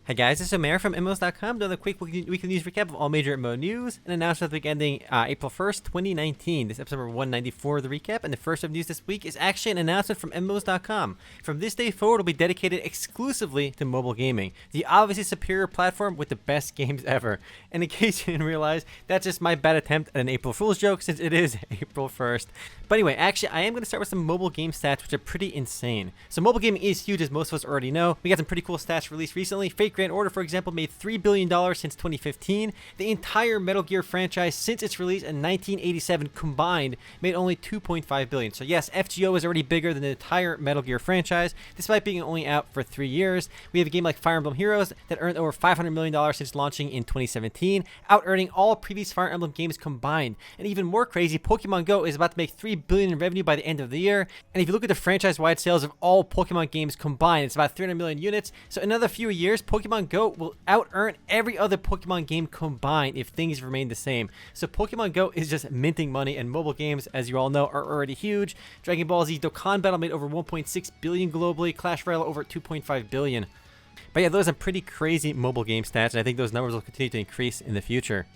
Hey guys, this is Omer from MMOs.com doing a quick weekly news recap of all major MMO news and announcement of the week ending April 1st, 2019. This is episode number 194 of the recap, and the first of news this week is actually an announcement from MMOs.com. From this day forward, it will be dedicated exclusively to mobile gaming, the obviously superior platform with the best games ever. And in case you didn't realize, that's just my bad attempt at an April Fool's joke since it is April 1st. But anyway, actually, I am going to start with some mobile game stats, which are pretty insane. So mobile gaming is huge, as most of us already know. We got some pretty cool stats released recently. Fate Grand Order, for example, made $3 billion since 2015. The entire Metal Gear franchise since its release in 1987 combined made only $2.5 billion. So yes, FGO is already bigger than the entire Metal Gear franchise, despite being only out for 3 years. We have a game like Fire Emblem Heroes that earned over $500 million since launching in 2017, out-earning all previous Fire Emblem games combined. And even more crazy, Pokemon Go is about to make $3 billion in revenue by the end of the year. And if you look at the franchise-wide sales of all Pokemon games combined, it's about 300 million units. So in another few years, Pokemon Go will out-earn every other Pokemon game combined if things remain the same. So Pokemon Go is just minting money, and mobile games, as you all know, are already huge. Dragon Ball Z Dokkan Battle made over 1.6 billion globally, Clash Royale over 2.5 billion. But yeah, those are pretty crazy mobile game stats, and I think those numbers will continue to increase in the future.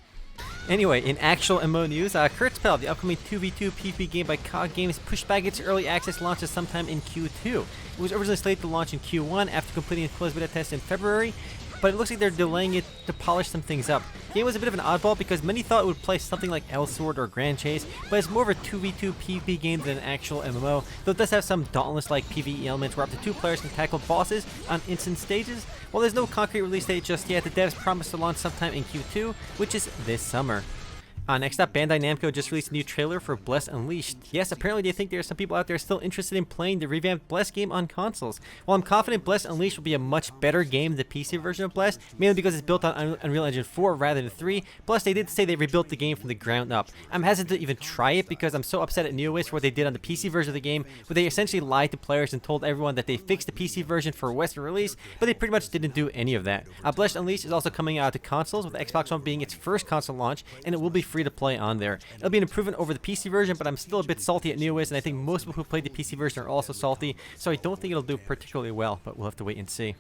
Anyway, in actual MMO news, Kurtzpel, the upcoming 2v2 PvP game by COG Games, pushed back its early access launches sometime in Q2. It was originally slated to launch in Q1 after completing a closed beta test in February, but it looks like they're delaying it to polish some things up. The game was a bit of an oddball because many thought it would play something like Elsword or Grand Chase, but it's more of a 2v2 PvP game than an actual MMO, though it does have some Dauntless-like PvE elements where up to 2 players can tackle bosses on instant stages. While there's no concrete release date just yet, the devs promised to launch sometime in Q2, which is this summer. Next up, Bandai Namco just released a new trailer for Bless Unleashed. Yes, apparently they think there are some people out there still interested in playing the revamped Bless game on consoles. While I'm confident Bless Unleashed will be a much better game than the PC version of Bless, mainly because it's built on Unreal Engine 4 rather than 3, plus they did say they rebuilt the game from the ground up. I'm hesitant to even try it because I'm so upset at NeoWiz for what they did on the PC version of the game, where they essentially lied to players and told everyone that they fixed the PC version for a Western release, but they pretty much didn't do any of that. Bless Unleashed is also coming out to consoles, with Xbox One being its first console launch, and it will be free to play on there. It'll be an improvement over the PC version, but I'm still a bit salty at NeoWiz, and I think most people who played the PC version are also salty, so I don't think it'll do particularly well, but we'll have to wait and see.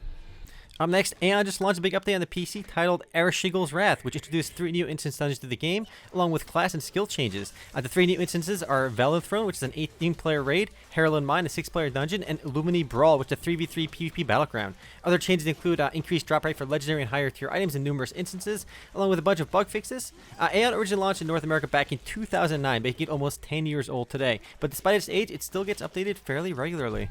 Up next, Aion just launched a big update on the PC titled Ereshkigal's Wrath, which introduced 3 new instance dungeons to the game, along with class and skill changes. The 3 new instances are Valor Throne, which is an 18-player raid, Harrowland Mine, a 6-player dungeon, and Illumini Brawl, which is a 3v3 PvP battleground. Other changes include increased drop rate for legendary and higher tier items in numerous instances, along with a bunch of bug fixes. Aion originally launched in North America back in 2009, making it almost 10 years old today, but despite its age, it still gets updated fairly regularly.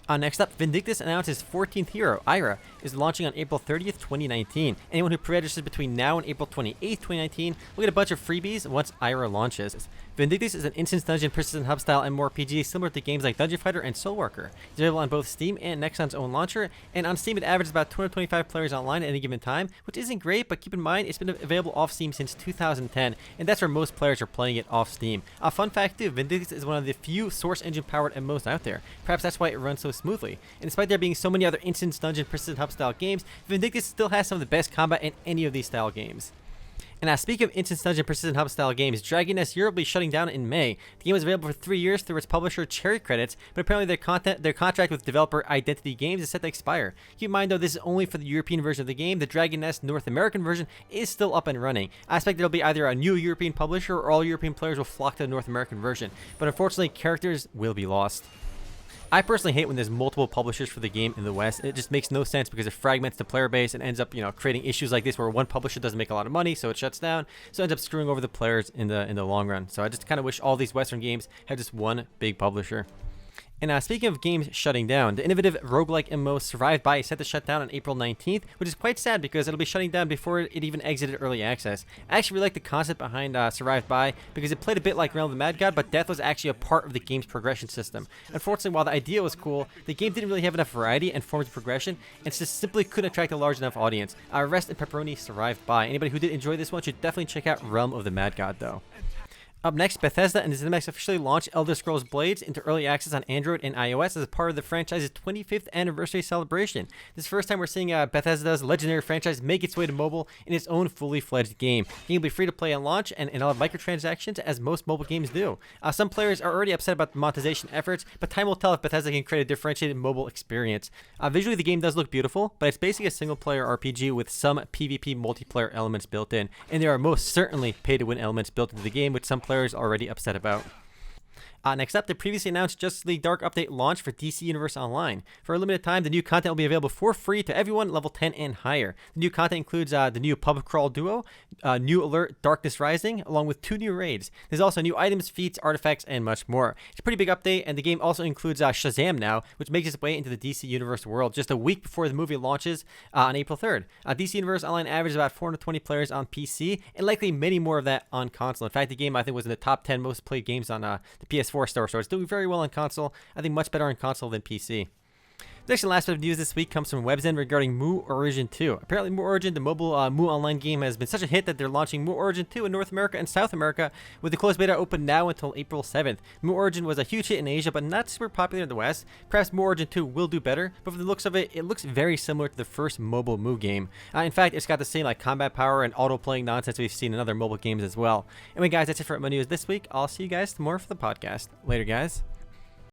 Next up, Vindictus announced his 14th hero, Ira, is launching on April 30th, 2019. Anyone who pre-registers between now and April 28th, 2019 will get a bunch of freebies once Ira launches. Vindictus is an instance dungeon persistent hub style MMORPG similar to games like Dungeon Fighter and Soul Worker. It's available on both Steam and Nexon's own launcher, and on Steam it averages about 225 players online at any given time, which isn't great, but keep in mind it's been available off Steam since 2010, and that's where most players are playing it off Steam. Fun fact too, Vindictus is one of the few source engine powered MMOs out there. Perhaps that's why it runs so smoothly. And despite there being so many other instance dungeon persistent hub style games, Vindictus still has some of the best combat in any of these style games. And speaking of instance dungeon persistent hub style games, Dragon Nest Europe will be shutting down in May. The game was available for 3 years through its publisher Cherry Credits, but apparently their contract with developer Identity Games is set to expire. Keep in mind though, this is only for the European version of the game. The Dragon Nest North American version is still up and running. I expect there'll be either a new European publisher or all European players will flock to the North American version, but unfortunately characters will be lost. I personally hate when there's multiple publishers for the game in the West. It just makes no sense because it fragments the player base and ends up, creating issues like this where one publisher doesn't make a lot of money, so it shuts down. So it ends up screwing over the players in the long run. So I just kind of wish all these Western games had just one big publisher. And speaking of games shutting down, the innovative roguelike MMO Survive By is set to shut down on April 19th, which is quite sad because it'll be shutting down before it even exited early access. I actually really like the concept behind Survive By because it played a bit like Realm of the Mad God, but death was actually a part of the game's progression system. Unfortunately, while the idea was cool, the game didn't really have enough variety and forms of progression, and just simply couldn't attract a large enough audience. Rest in pepperoni, Survive By. Anybody who did enjoy this one should definitely check out Realm of the Mad God, though. Up next, Bethesda and ZeniMax officially launched Elder Scrolls Blades into early access on Android and iOS as part of the franchise's 25th anniversary celebration. This is the first time we're seeing Bethesda's legendary franchise make its way to mobile in its own fully fledged game. The game will be free to play on launch and allow microtransactions as most mobile games do. Some players are already upset about the monetization efforts, but time will tell if Bethesda can create a differentiated mobile experience. Visually, the game does look beautiful, but it's basically a single-player RPG with some PvP multiplayer elements built in, and there are most certainly pay-to-win elements built into the game, which some players are already upset about. Next up, the previously announced Justice League Dark Update launch for DC Universe Online. For a limited time, the new content will be available for free to everyone level 10 and higher. The new content includes the new Pub Crawl Duo, new Alert Darkness Rising, along with 2 new raids. There's also new items, feats, artifacts, and much more. It's a pretty big update, and the game also includes Shazam now, which makes its way into the DC Universe world just a week before the movie launches on April 3rd. DC Universe Online averages about 420 players on PC, and likely many more of that on console. In fact, the game, I think, was in the top 10 most played games on the PS4 store, so it's doing very well on console. I think much better on console than PC. The next and last bit of news this week comes from WebZen regarding Mu Origin 2. Apparently, Mu Origin, the mobile Mu Online game, has been such a hit that they're launching Mu Origin 2 in North America and South America, with the closed beta open now until April 7th. Mu Origin was a huge hit in Asia, but not super popular in the West. Perhaps Mu Origin 2 will do better, but from the looks of it, it looks very similar to the first mobile Mu game. In fact, it's got the same combat power and auto-playing nonsense we've seen in other mobile games as well. Anyway, guys, that's it for MMO News this week. I'll see you guys tomorrow for the podcast. Later, guys.